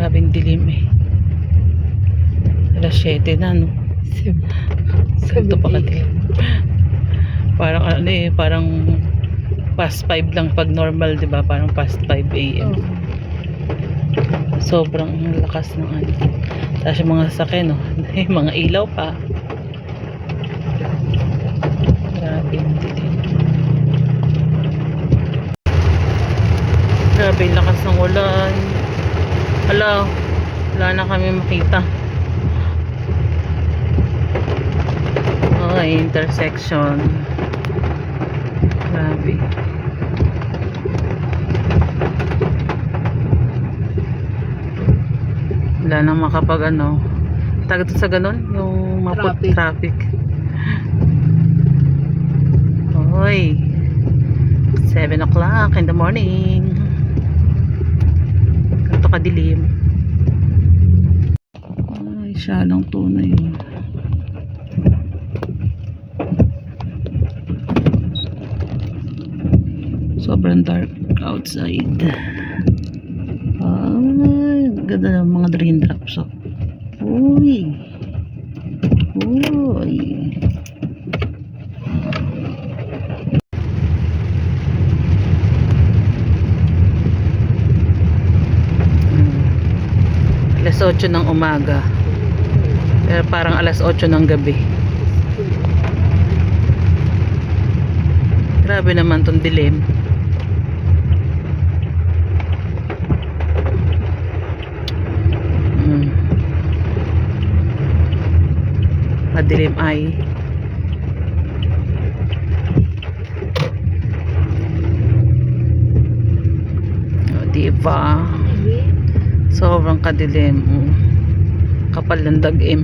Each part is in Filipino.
Grabing dilim eh. Alas 7 na, no? Ganito pa kadilim. Parang ano eh, parang past 5 lang pag normal, di ba? Parang past 5 AM. Sobrang lakas ng ano. Tapos yung mga sasakyan, no? Mga ilaw pa. Grabe yung dilim. Grabe yung lakas ng ulan. Hala, wala na kami makita. Okay, intersection. Grabe. Wala nang makapag ano. Tagto sa ganun, yung maput traffic. Hoy. 7 o'clock in the morning. Ganito kadilim. Ay, siya lang tunay. Sobrang dark outside. Ay, ganda ng mga raindrops. Uy. Uy. Alas 8 ng umaga. Pero parang alas 8 ng gabi. Grabe naman tong dilim. Madilim ay. O, diba? Sobrang kadilim. Kapal ng dagim.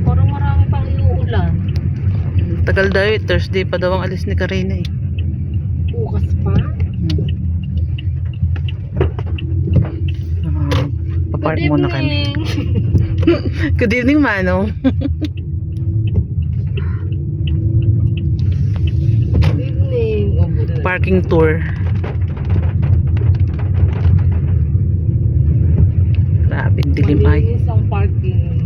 Parang marami pang iuulan. Tagal daw eh. Thursday pa daw ang alis ni Karina eh. Bukas pa. Papark muna kami. Good evening, Manong. Good evening. Parking tour. Grabe, dilim ay. Malinis ang parking.